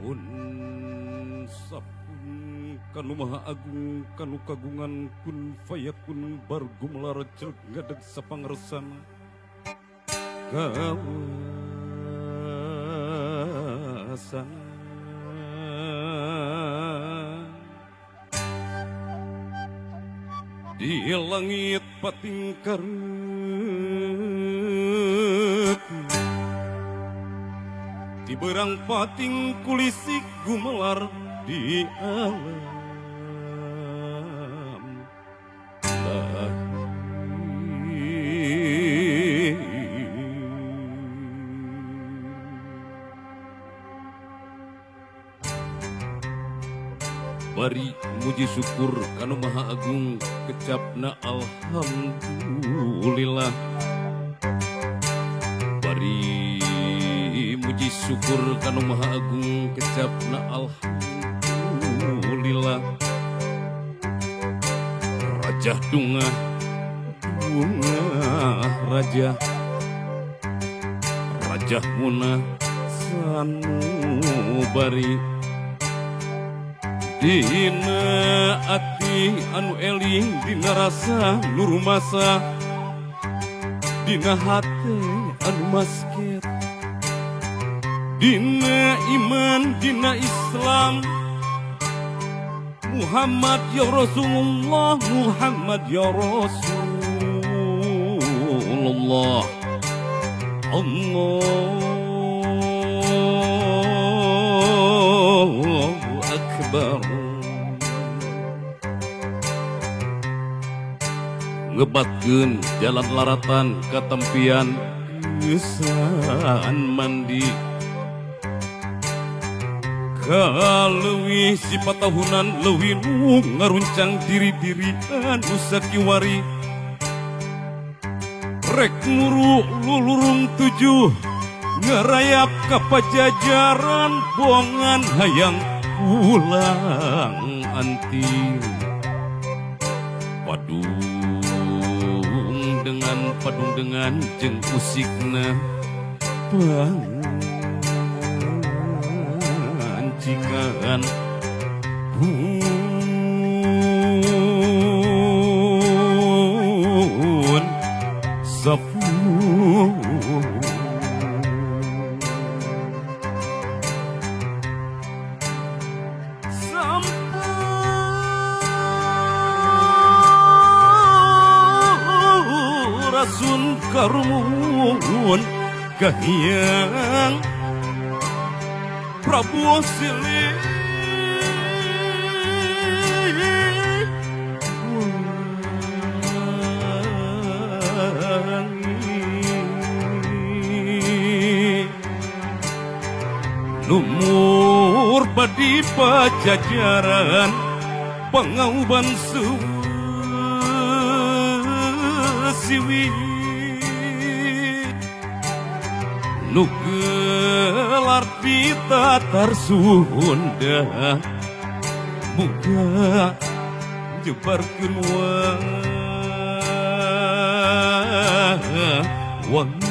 Unsapun kanu maha agung kanu kagungan kun fayakun bargumlar celuk ngadeg sapangresana kawasana di langit patingkarep di berang pating kulisik gumelar di alam lahi. Bari muji syukur kanu maha agung kecapna alhamdulillah. Bari muji syukur kanu maha agung kecapna alhamdulillah. Raja dungah raja raja munah sanubari dina ati anu eling dina rasa nur masa dina hati anu masket dina iman dina Islam Muhammad ya Rasulullah Muhammad ya Rasulullah Allahu Akbar. Ngebatkeun jalan laratan katempian geusaan mandi kaleuwih sifat tahunan leuwih nu ngaruncang diri-dirian usakiwari rek muru lulurung tujuh ngerayap ka pajajaran bongan hayang pulang anting padung dengan jeung usikna pancikan pun sapun rasun karumun kahiyang Prabu Silih numur badi pajajaran pangauban siwi nu gelar di tatar Sunda muga jebarkeun wangi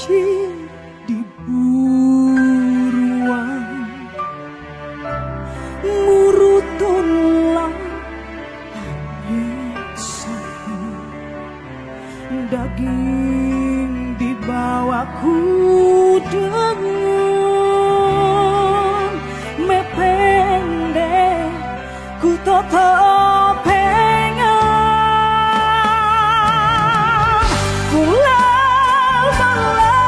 anjing di buruan murutunlah anyesan daging dibawaku dengan mepende ku toto pengen kula balang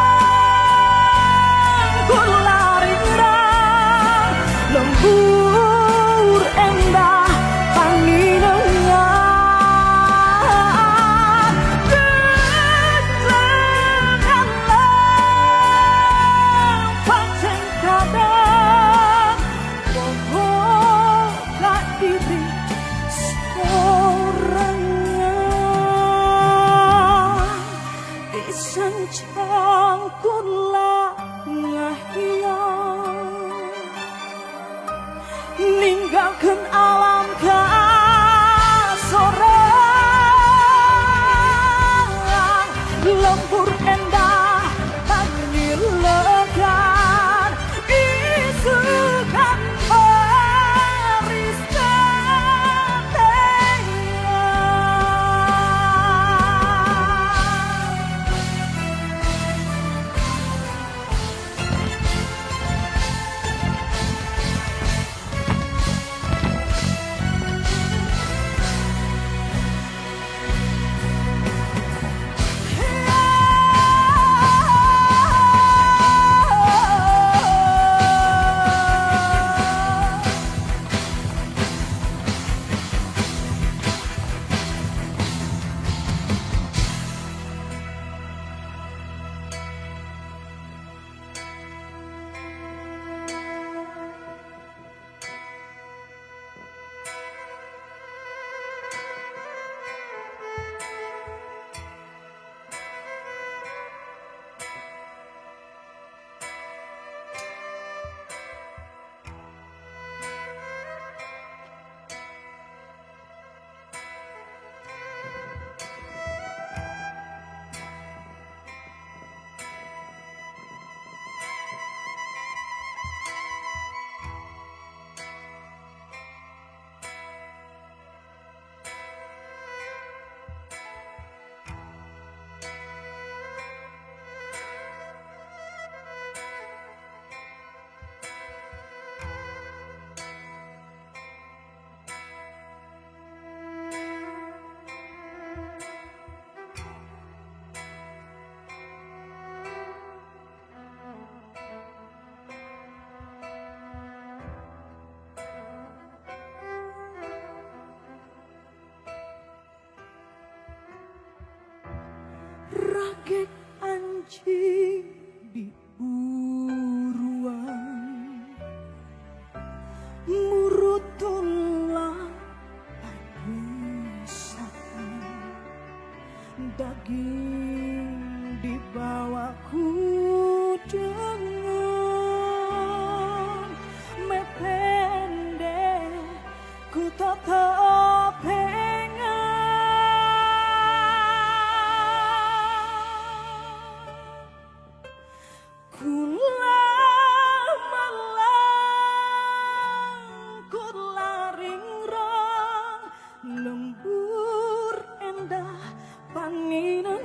kula ringrang lembur endah panginengan gendenganlah pancen kadang bohong gak diri sorangan disancang kula ngahiang ninggalkan alam kasorang lembur endah panggil legan isukan barisan ragek anjing di buruan murutunlah anyesan daging dibawaku dengan mepende ku tetap pengen kula malang kula ringrang lembur endah panginengan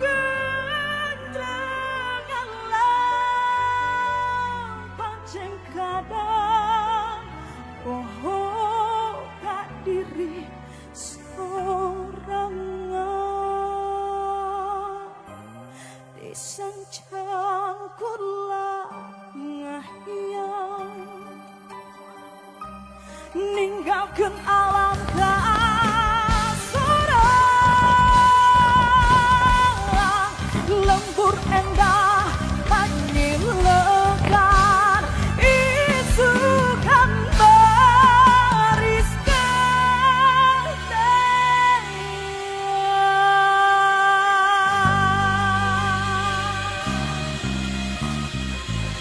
gendenganlah pancen kadang bohong gak diri sorangan disancang kula ngahiang ninggalkan alam